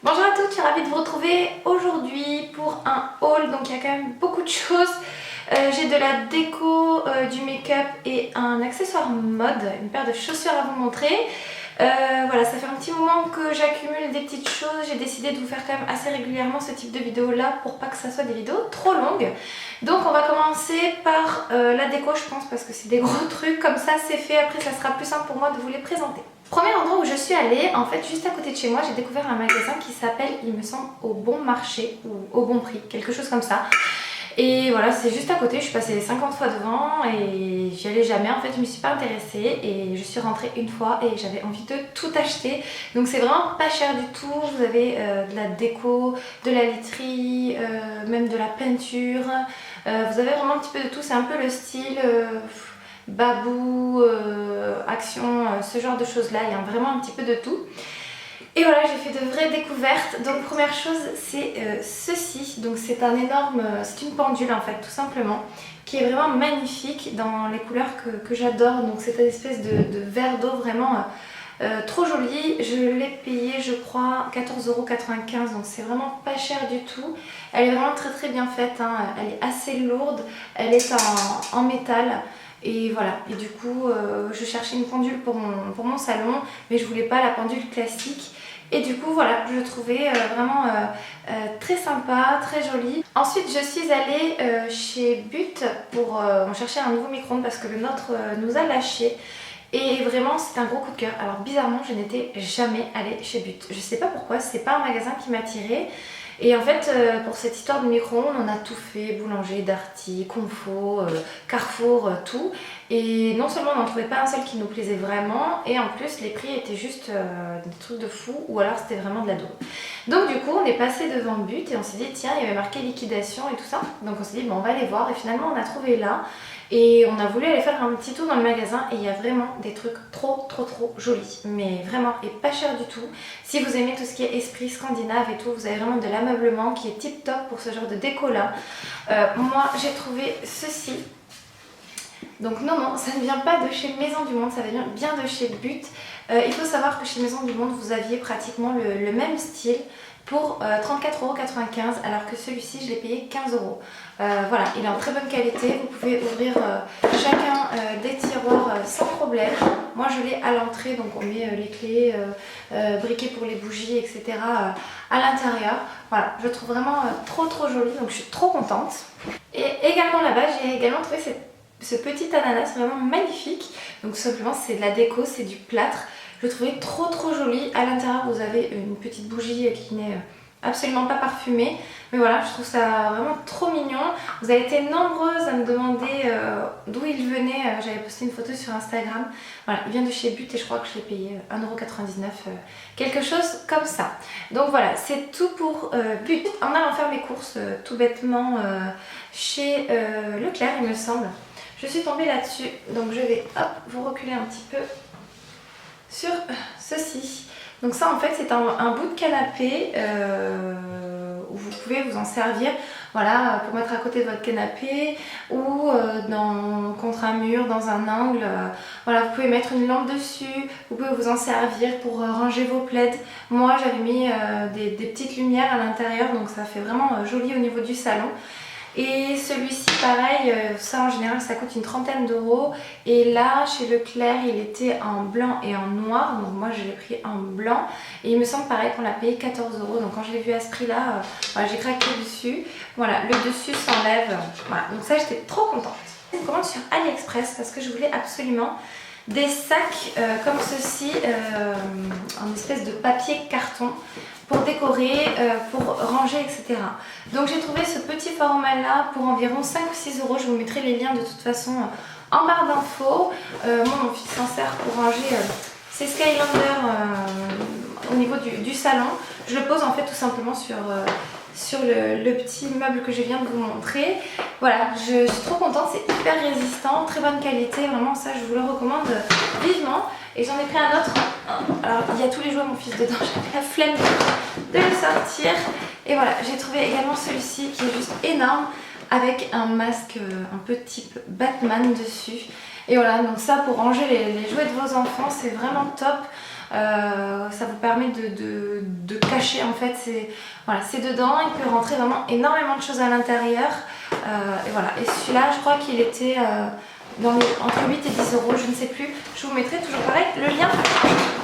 Bonjour à toutes, je suis ravie de vous retrouver aujourd'hui pour un haul. Donc il y a quand même beaucoup de choses. J'ai de la déco, du make-up et un accessoire mode, une paire de chaussures à vous montrer. Voilà, ça fait un petit moment que j'accumule des petites choses. J'ai décidé de vous faire quand même assez régulièrement ce type de vidéo là pour pas que ça soit des vidéos trop longues. Donc on va commencer par la déco, je pense, parce que c'est des gros trucs. Comme ça c'est fait, après ça sera plus simple pour moi de vous les présenter. Premier endroit où je suis allée, en fait juste à côté de chez moi, j'ai découvert un magasin qui s'appelle, il me semble, Au Bon Marché ou Au Bon Prix, quelque chose comme ça. Et voilà, c'est juste à côté, je suis passée 50 fois devant et j'y allais jamais. En fait, je me suis pas intéressée et je suis rentrée une fois et j'avais envie de tout acheter. Donc c'est vraiment pas cher du tout. Vous avez de la déco, de la literie, même de la peinture. Vous avez vraiment un petit peu de tout. C'est un peu le style babou, action, ce genre de choses là. Il y a vraiment un petit peu de tout. Et voilà, j'ai fait de vraies découvertes. Donc première chose, c'est ceci. Donc c'est un énorme, c'est une pendule en fait, tout simplement, qui est vraiment magnifique dans les couleurs que j'adore. Donc c'est une espèce de verre d'eau vraiment trop joli. Je l'ai payé, je crois, 14,95 €. Donc c'est vraiment pas cher du tout. Elle est vraiment très bien faite, hein. Elle est assez lourde. Elle est en métal. Et voilà, et du coup je cherchais une pendule pour mon salon, mais je voulais pas la pendule classique. Et du coup voilà, je trouvais vraiment très sympa, très jolie. Ensuite je suis allée chez But pour chercher un nouveau micro-ondes parce que le nôtre nous a lâché. Et vraiment c'est un gros coup de cœur. Alors bizarrement je n'étais jamais allée chez But. Je sais pas pourquoi, c'est pas un magasin qui m'attirait. Et en fait, pour cette histoire de micro-ondes, on a tout fait, boulanger, Darty, Confo, Carrefour, tout. Et non seulement on n'en trouvait pas un seul qui nous plaisait vraiment, et en plus les prix étaient juste des trucs de fou, ou alors c'était vraiment de la daube. Donc du coup, on est passé devant But et on s'est dit, tiens, il y avait marqué liquidation et tout ça. Donc on s'est dit, bon, on va aller voir, et finalement on a trouvé là. Et on a voulu aller faire un petit tour dans le magasin et il y a vraiment des trucs trop jolis, mais vraiment, et pas cher du tout. Si vous aimez tout ce qui est esprit scandinave et tout, vous avez vraiment de l'ameublement qui est tip top pour ce genre de déco là. Moi j'ai trouvé ceci. Donc non, ça ne vient pas de chez Maison du Monde, ça vient bien de chez But. Il faut savoir que chez Maison du Monde vous aviez pratiquement le même style pour 34,95 € alors que celui-ci je l'ai payé 15 €. Voilà, il est en très bonne qualité, vous pouvez ouvrir chacun des tiroirs sans problème. Moi je l'ai à l'entrée, donc on met les clés, briquets pour les bougies, etc. À l'intérieur. Voilà, je le trouve vraiment trop joli, donc je suis trop contente. Et également là-bas, j'ai également trouvé ce petit ananas vraiment magnifique. Donc tout simplement c'est de la déco, c'est du plâtre. Je le trouvais trop joli. À l'intérieur vous avez une petite bougie qui n'est absolument pas parfumée. Mais voilà, je trouve ça vraiment trop mignon. Vous avez été nombreuses à me demander d'où il venait. J'avais posté une photo sur Instagram. Voilà, il vient de chez But et je crois que je l'ai payé 1,99 €. Quelque chose comme ça. Donc voilà, c'est tout pour But. En allant faire mes courses tout bêtement chez Leclerc, il me semble. Je suis tombée là-dessus. Donc je vais vous reculer un petit peu sur ceci. Donc ça en fait c'est un bout de canapé où vous pouvez vous en servir, voilà, pour mettre à côté de votre canapé ou contre un mur, dans un angle. Voilà, vous pouvez mettre une lampe dessus, vous pouvez vous en servir pour ranger vos plaids. Moi j'avais mis des petites lumières à l'intérieur, donc ça fait vraiment joli au niveau du salon. Et celui-ci pareil, ça en général ça coûte une trentaine d'euros. Et là chez Leclerc il était en blanc et en noir, donc moi je l'ai pris en blanc. Et il me semble pareil qu'on l'a payé 14 €, donc quand je l'ai vu à ce prix là, voilà, j'ai craqué dessus. Voilà, le dessus s'enlève, voilà, donc ça j'étais trop contente. Je commande sur AliExpress parce que je voulais absolument des sacs comme ceci, en espèce de papier carton pour décorer, pour ranger, etc. Donc j'ai trouvé ce petit format là pour environ 5 ou 6 €. Je vous mettrai les liens de toute façon en barre d'infos. Moi mon fils s'en sert pour ranger ses Skylander au niveau du salon. Je le pose en fait tout simplement sur le petit meuble que je viens de vous montrer. Voilà, je suis trop contente, c'est hyper résistant, très bonne qualité, vraiment ça je vous le recommande vivement. Et j'en ai pris un autre, alors il y a tous les jouets à mon fils dedans, j'avais la flemme de le sortir. Et voilà, j'ai trouvé également celui-ci qui est juste énorme avec un masque un peu type Batman dessus. Et voilà, donc ça pour ranger les jouets de vos enfants c'est vraiment top. Ça vous permet de cacher en fait, c'est dedans, il peut rentrer vraiment énormément de choses à l'intérieur. Et voilà, et celui-là je crois qu'il était entre 8 et 10 euros, je ne sais plus. Je vous mettrai toujours pareil le lien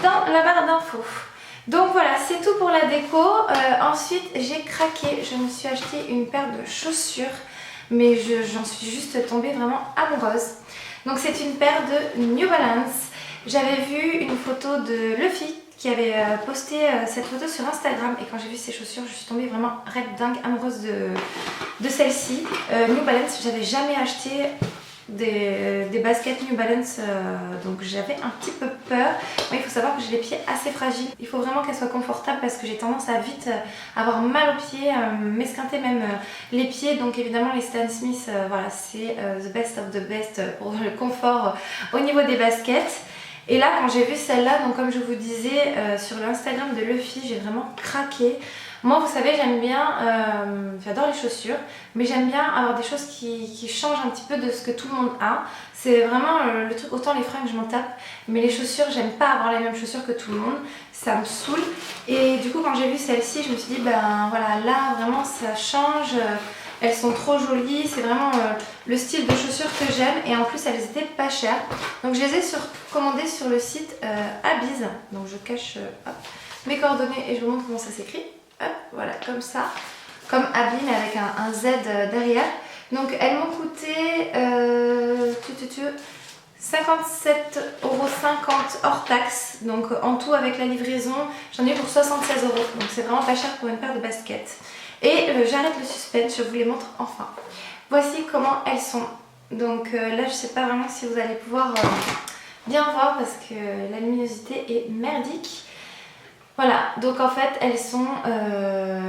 dans la barre d'infos. Donc voilà, c'est tout pour la déco. Ensuite j'ai craqué, je me suis acheté une paire de chaussures, mais j'en suis juste tombée vraiment amoureuse. Donc c'est une paire de New Balance. J'avais vu une photo de Luffy qui avait posté cette photo sur Instagram, et quand j'ai vu ces chaussures je suis tombée vraiment red dingue amoureuse de celle-ci. New Balance, j'avais jamais acheté des baskets New Balance, donc j'avais un petit peu peur. Moi, il faut savoir que j'ai les pieds assez fragiles, il faut vraiment qu'elles soient confortables parce que j'ai tendance à vite avoir mal aux pieds, m'esquinter même les pieds. Donc évidemment les Stan Smith, voilà, c'est the best of the best pour le confort au niveau des baskets. Et là quand j'ai vu celle-là, donc comme je vous disais sur l'Instagram de Luffy, j'ai vraiment craqué. Moi vous savez, j'aime bien, j'adore les chaussures, mais j'aime bien avoir des choses qui changent un petit peu de ce que tout le monde a. C'est vraiment le truc, autant les fringues je m'en tape, mais les chaussures j'aime pas avoir les mêmes chaussures que tout le monde, ça me saoule. Et du coup quand j'ai vu celle-ci, je me suis dit ben voilà, là vraiment ça change, elles sont trop jolies, c'est vraiment le style de chaussures que j'aime, et en plus elles étaient pas chères. Donc je les ai commandées sur le site Abiz, donc je cache hop, mes coordonnées et je vous montre comment ça s'écrit. Hop, voilà, comme ça, comme Abby mais avec un Z derrière. Donc elles m'ont coûté 57,50 € hors taxe. Donc en tout avec la livraison, j'en ai eu pour 76 €. Donc c'est vraiment pas cher pour une paire de baskets. Et j'arrête le suspense, je vous les montre enfin. Voici comment elles sont. Donc là je sais pas vraiment si vous allez pouvoir bien voir parce que la luminosité est merdique. Voilà, donc en fait elles sont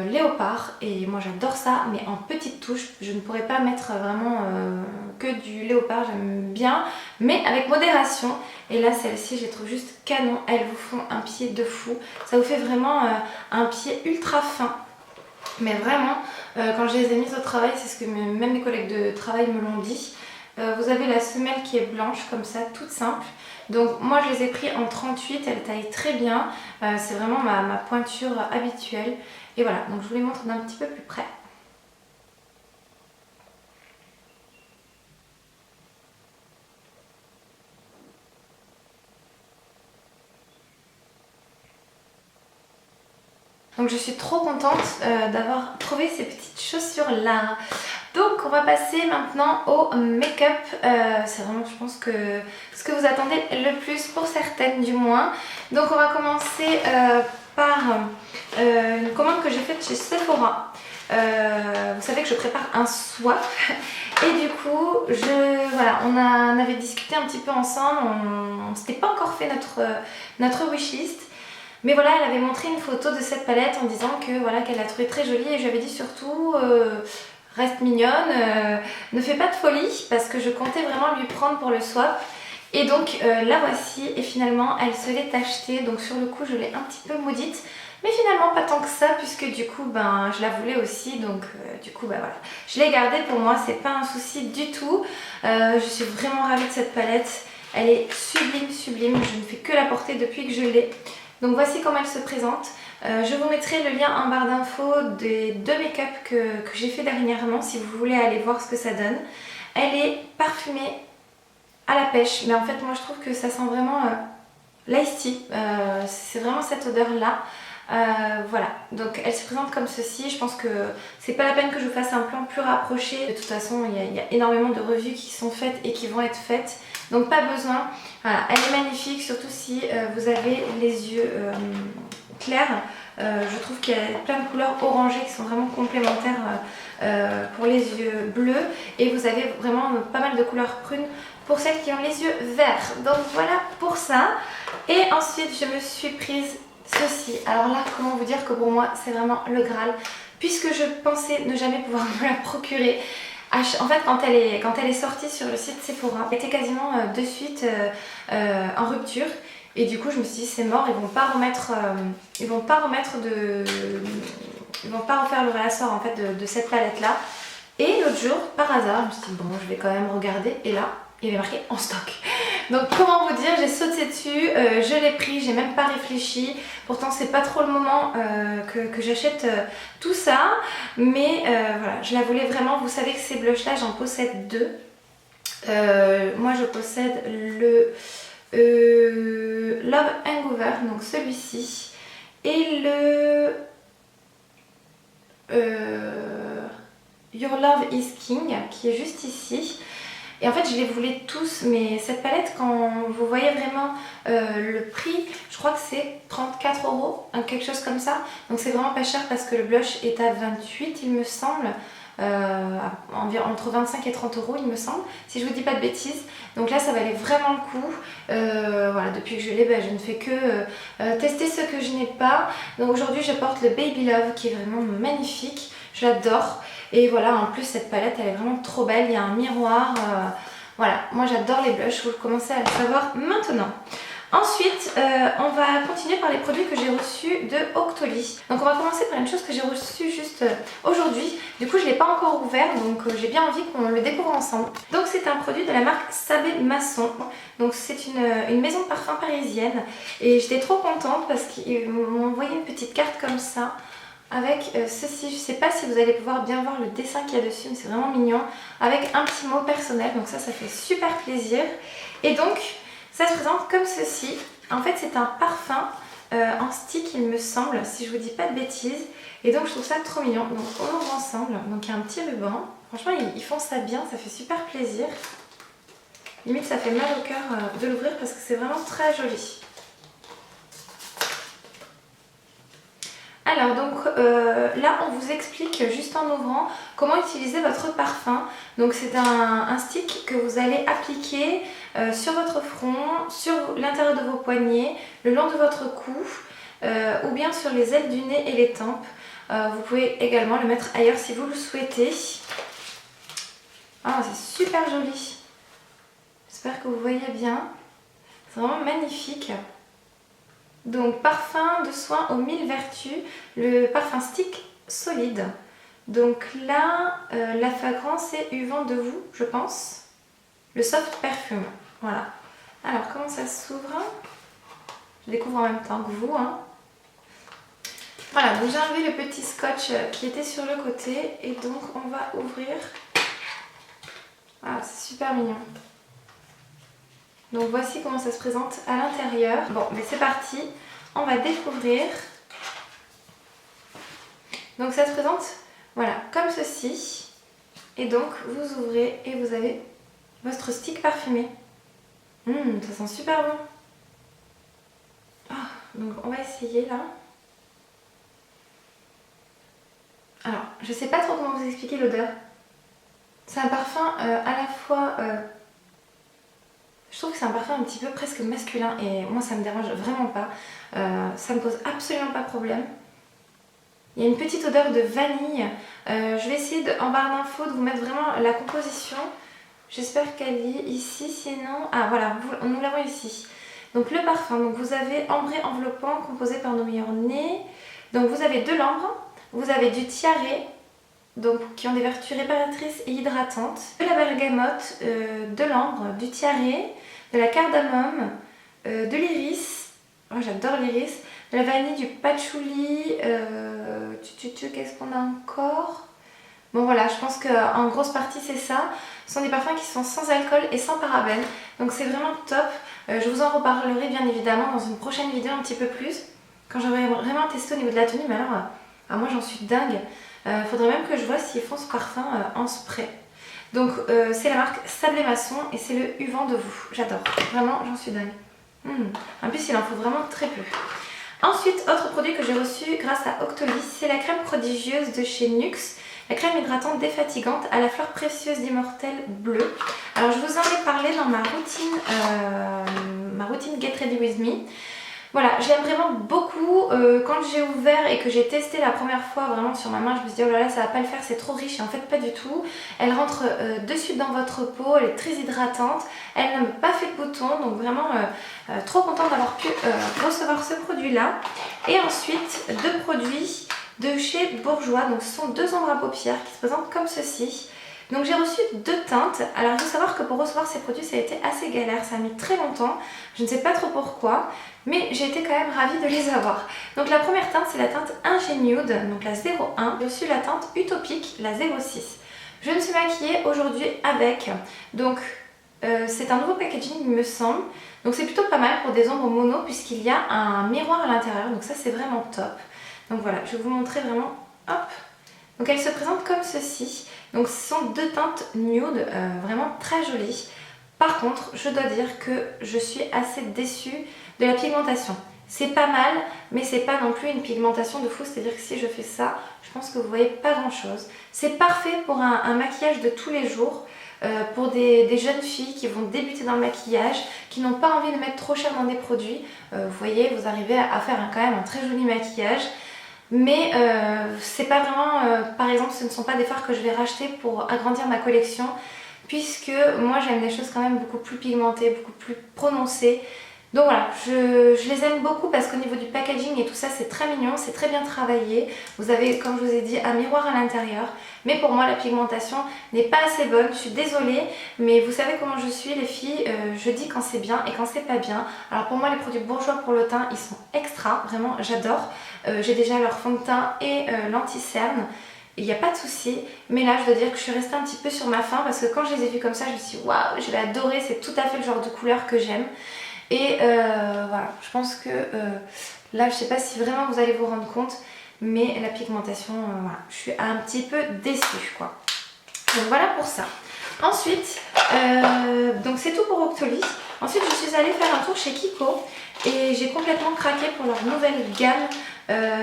léopard, et moi j'adore ça, mais en petites touches. Je ne pourrais pas mettre vraiment que du léopard, j'aime bien, mais avec modération. Et là celles-ci je les trouve juste canon, elles vous font un pied de fou. Ça vous fait vraiment un pied ultra fin. Mais vraiment, quand je les ai mises au travail, c'est ce que même mes collègues de travail me l'ont dit. Vous avez la semelle qui est blanche comme ça, toute simple. Donc moi je les ai pris en 38, elles taillent très bien. C'est vraiment ma pointure habituelle. Et voilà, donc je vous les montre d'un petit peu plus près. Donc je suis trop contente d'avoir trouvé ces petites chaussures là. Donc on va passer maintenant au make-up. C'est vraiment je pense que ce que vous attendez le plus, pour certaines du moins. Donc on va commencer par une commande que j'ai faite chez Sephora. Vous savez que je prépare un swap. Et du coup, voilà, on avait discuté un petit peu ensemble. On ne s'était pas encore fait notre wishlist. Mais voilà, elle avait montré une photo de cette palette en disant que voilà, qu'elle la trouvait très jolie, et je lui avais dit surtout reste mignonne, ne fais pas de folie, parce que je comptais vraiment lui prendre pour le swap. Et donc la voici, et finalement elle se l'est achetée. Donc sur le coup je l'ai un petit peu maudite, mais finalement pas tant que ça, puisque du coup ben je la voulais aussi. Donc du coup ben voilà, je l'ai gardée pour moi, c'est pas un souci du tout. Je suis vraiment ravie de cette palette, elle est sublime, sublime, je ne fais que la porter depuis que je l'ai. Donc voici comment elle se présente. Je vous mettrai le lien en barre d'infos des deux make-up que j'ai fait dernièrement si vous voulez aller voir ce que ça donne. Elle est parfumée à la pêche, mais en fait moi je trouve que ça sent vraiment l'ice tea. C'est vraiment cette odeur là. Voilà, donc elle se présente comme ceci. Je pense que c'est pas la peine que je vous fasse un plan plus rapproché. De toute façon il y a énormément de revues qui sont faites et qui vont être faites, donc pas besoin. Voilà, elle est magnifique, surtout si vous avez les yeux clairs. Je trouve qu'il y a plein de couleurs orangées qui sont vraiment complémentaires pour les yeux bleus, et vous avez vraiment pas mal de couleurs prunes pour celles qui ont les yeux verts. Donc voilà pour ça. Et ensuite je me suis prise ceci. Alors là, comment vous dire que pour moi c'est vraiment le Graal, puisque je pensais ne jamais pouvoir me la procurer. En fait quand elle est sortie sur le site Sephora, elle était quasiment de suite en rupture. Et du coup je me suis dit c'est mort, ils vont pas refaire le réassort en fait de cette palette là. Et l'autre jour par hasard je me suis dit bon, je vais quand même regarder, et là il y avait marqué en stock. Donc comment vous dire, j'ai sauté dessus, je l'ai pris, j'ai même pas réfléchi. Pourtant c'est pas trop le moment que j'achète tout ça. Mais voilà, je la voulais vraiment. Vous savez que ces blushs là, j'en possède deux. Moi je possède le Love Hangover, donc celui-ci. Et le Your Love is King, qui est juste ici. Et en fait je les voulais tous, mais cette palette, quand vous voyez vraiment le prix, je crois que c'est 34 €, quelque chose comme ça. Donc c'est vraiment pas cher parce que le blush est à 28 il me semble. Environ entre 25 et 30 € il me semble, si je vous dis pas de bêtises. Donc là ça valait vraiment le coup. Voilà, depuis que je l'ai, je ne fais que tester ce que je n'ai pas. Donc aujourd'hui je porte le Baby Love qui est vraiment magnifique, je l'adore. Et voilà, en plus cette palette elle est vraiment trop belle, il y a un miroir. Voilà, moi j'adore les blushs, vous commencez à le savoir maintenant. Ensuite, on va continuer par les produits que j'ai reçus de Octoly. Donc on va commencer par une chose que j'ai reçue juste aujourd'hui. Du coup je ne l'ai pas encore ouvert, donc j'ai bien envie qu'on le découvre ensemble. Donc c'est un produit de la marque Sabé Masson. Donc c'est une maison de parfum parisienne. Et j'étais trop contente parce qu'ils m'ont envoyé une petite carte comme ça. Avec ceci, je ne sais pas si vous allez pouvoir bien voir le dessin qu'il y a dessus, mais c'est vraiment mignon. Avec un petit mot personnel, donc ça fait super plaisir. Et donc... ça se présente comme ceci. En fait c'est un parfum en stick il me semble, si je vous dis pas de bêtises. Et donc je trouve ça trop mignon. Donc on ouvre ensemble. Donc il y a un petit ruban. Franchement ils font ça bien, ça fait super plaisir. Limite ça fait mal au cœur de l'ouvrir parce que c'est vraiment très joli. Alors donc là on vous explique juste en ouvrant comment utiliser votre parfum. Donc c'est un stick que vous allez appliquer sur votre front, sur l'intérieur de vos poignets, le long de votre cou ou bien sur les ailes du nez et les tempes. Vous pouvez également le mettre ailleurs si vous le souhaitez. Ah c'est super joli. J'espère que vous voyez bien. C'est vraiment magnifique. Donc parfum de soin aux 1000 vertus, le parfum stick solide. Donc là, la fragrance est U Vent de vous, je pense. Le soft perfume, voilà. Alors comment ça s'ouvre? Je découvre en même temps que vous. Hein. Voilà, donc j'ai enlevé le petit scotch qui était sur le côté. Et donc on va ouvrir. Ah, c'est super mignon. Donc voici comment ça se présente à l'intérieur. Bon, mais c'est parti, on va découvrir. Donc ça se présente, voilà, comme ceci. Et donc vous ouvrez et vous avez votre stick parfumé. Ça sent super bon. Donc on va essayer là. Alors, je sais pas trop comment vous expliquer l'odeur. C'est un parfum à la fois... je trouve que c'est un parfum un petit peu presque masculin et moi ça me dérange vraiment pas. Ça me pose absolument pas de problème. Il y a une petite odeur de vanille. Je vais essayer en barre d'infos de vous mettre vraiment la composition. J'espère qu'elle est ici, sinon... Ah voilà, nous l'avons ici. Donc le parfum, donc vous avez ambré enveloppant composé par nos meilleurs nez. Donc vous avez de l'ambre, vous avez du tiare, donc qui ont des vertus réparatrices et hydratantes, de la bergamote, de l'ambre, du tiare, de la cardamome, de l'iris, moi j'adore l'iris, de la vanille, du patchouli, qu'est-ce qu'on a encore? Bon voilà, je pense qu'en grosse partie c'est ça. Ce sont des parfums qui sont sans alcool et sans parabènes, donc c'est vraiment top. Je vous en reparlerai bien évidemment dans une prochaine vidéo un petit peu plus, quand j'aurai vraiment testé au niveau de la tenue, mais alors moi j'en suis dingue. Faudrait même que je vois s'ils font ce parfum en spray. Donc c'est la marque Sabé Masson et c'est le U Vent de vous. J'adore, vraiment j'en suis dingue. En plus il en faut vraiment très peu. Ensuite, autre produit que j'ai reçu grâce à Octoly, c'est la crème prodigieuse de chez NYX. La crème hydratante défatigante à la fleur précieuse d'immortel bleu. Alors je vous en ai parlé dans ma routine Get Ready With Me. Voilà, je l'aime vraiment beaucoup. Quand j'ai ouvert et que j'ai testé la première fois vraiment sur ma main, je me suis dit oh là là ça va pas le faire, c'est trop riche, et en fait pas du tout. Elle rentre de suite dans votre peau, elle est très hydratante, elle n'a pas fait de boutons, donc vraiment trop contente d'avoir pu recevoir ce produit là. Et ensuite deux produits de chez Bourjois, donc ce sont deux ombres à paupières qui se présentent comme ceci. Donc j'ai reçu 2 teintes. Alors il faut savoir que pour recevoir ces produits ça a été assez galère, ça a mis très longtemps, je ne sais pas trop pourquoi, mais j'ai été quand même ravie de les avoir. Donc la première teinte c'est la teinte Ingenude, donc la 01. J'ai reçu la teinte Utopique, la 06. Je me suis maquillée aujourd'hui avec, donc c'est un nouveau packaging il me semble. Donc c'est plutôt pas mal pour des ombres mono puisqu'il y a un miroir à l'intérieur, donc ça c'est vraiment top. Donc voilà, je vais vous montrer vraiment, hop. Donc elle se présente comme ceci. Donc ce sont 2 teintes nude, vraiment très jolies. Par contre, je dois dire que je suis assez déçue de la pigmentation. C'est pas mal, mais c'est pas non plus une pigmentation de fou, c'est-à-dire que si je fais ça, je pense que vous voyez pas grand-chose. C'est parfait pour un maquillage de tous les jours, pour des jeunes filles qui vont débuter dans le maquillage, qui n'ont pas envie de mettre trop cher dans des produits. Vous voyez, vous arrivez à faire quand même un très joli maquillage. Mais c'est pas vraiment, par exemple, ce ne sont pas des fards que je vais racheter pour agrandir ma collection, puisque moi j'aime des choses quand même beaucoup plus pigmentées, beaucoup plus prononcées. Donc voilà, je les aime beaucoup parce qu'au niveau du packaging et tout ça c'est très mignon, c'est très bien travaillé. Vous avez, comme je vous ai dit, un miroir à l'intérieur. Mais pour moi la pigmentation n'est pas assez bonne, je suis désolée. Mais vous savez comment je suis les filles, je dis quand c'est bien et quand c'est pas bien. Alors pour moi les produits Bourjois pour le teint ils sont extra, vraiment j'adore. J'ai déjà leur fond de teint et l'anti-cerne. Il n'y a pas de souci, mais là je dois dire que je suis restée un petit peu sur ma faim parce que quand je les ai vus comme ça je me suis dit waouh, je vais adorer, c'est tout à fait le genre de couleur que j'aime. Et voilà, je pense que là je sais pas si vraiment vous allez vous rendre compte, mais la pigmentation, voilà, je suis un petit peu déçue quoi. Donc voilà pour ça. Ensuite, donc c'est tout pour Octoly. Ensuite je suis allée faire un tour chez Kiko et j'ai complètement craqué pour leur nouvelle gamme.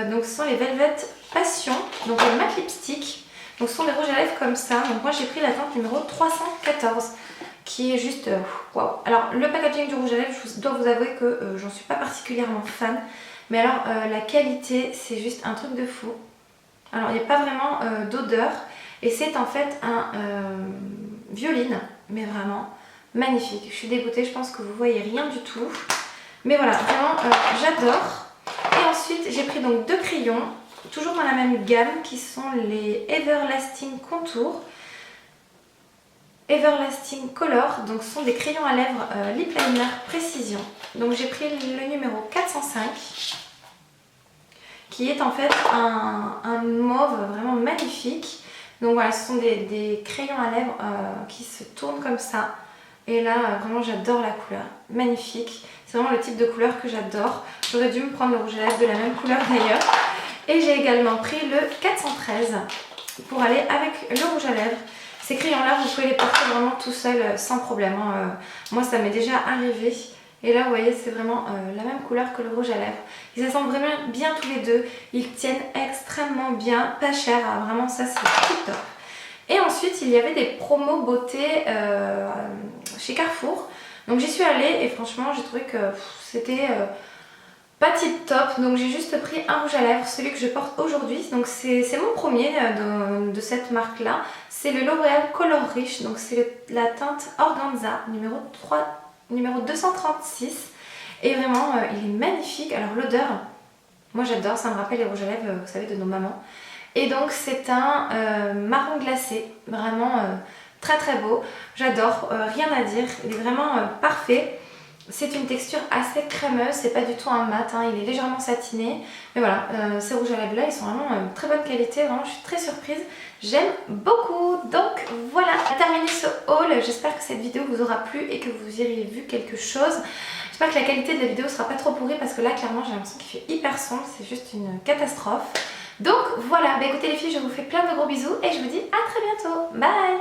Donc ce sont les Velvet Passion, donc les matte lipstick. Donc ce sont des rouges à lèvres comme ça. Donc moi j'ai pris la teinte numéro 314 qui est juste waouh. Alors le packaging du rouge à lèvres, je dois vous avouer que j'en suis pas particulièrement fan. Mais alors la qualité c'est juste un truc de fou. Alors il n'y a pas vraiment d'odeur. Et c'est en fait un violine, mais vraiment magnifique. Je suis dégoûtée, je pense que vous voyez rien du tout. Mais voilà, vraiment j'adore. Et ensuite j'ai pris donc 2 crayons, toujours dans la même gamme, qui sont les Everlasting Contour, Everlasting Color. Donc ce sont des crayons à lèvres lip liner précision. Donc j'ai pris le numéro 405, qui est en fait un mauve vraiment magnifique. Donc voilà, ce sont des crayons à lèvres qui se tournent comme ça. Et là, vraiment, j'adore la couleur. Magnifique. C'est vraiment le type de couleur que j'adore. J'aurais dû me prendre le rouge à lèvres de la même couleur d'ailleurs. Et j'ai également pris le 413 pour aller avec le rouge à lèvres. Ces crayons-là, vous pouvez les porter vraiment tout seul sans problème. Moi, ça m'est déjà arrivé. Et là, vous voyez, c'est vraiment la même couleur que le rouge à lèvres. Ils se sentent vraiment bien tous les deux. Ils tiennent extrêmement bien, pas cher. Vraiment, ça, c'est tout top. Et ensuite, il y avait des promos beauté chez Carrefour. Donc, j'y suis allée et franchement, j'ai trouvé que c'était pas tip top. Donc, j'ai juste pris un rouge à lèvres, celui que je porte aujourd'hui. Donc, c'est mon premier de cette marque-là. C'est le L'Oréal Color Rich. Donc, c'est la teinte Organza, numéro 236. Et vraiment, il est magnifique. Alors, l'odeur, moi j'adore, ça me rappelle les rouges à lèvres, vous savez, de nos mamans. Et donc c'est un marron glacé, vraiment très très beau. J'adore, rien à dire, il est vraiment parfait. C'est une texture assez crémeuse, c'est pas du tout un mat, hein, il est légèrement satiné. Mais voilà, ces rouges à lèvres là, ils sont vraiment très bonne qualité, vraiment je suis très surprise. J'aime beaucoup. Donc voilà, on a terminé ce haul. J'espère que cette vidéo vous aura plu et que vous y aurez vu quelque chose. J'espère que la qualité de la vidéo sera pas trop pourrie parce que là clairement j'ai l'impression qu'il fait hyper sombre, c'est juste une catastrophe. Donc voilà, bah écoutez les filles, je vous fais plein de gros bisous et je vous dis à très bientôt. Bye!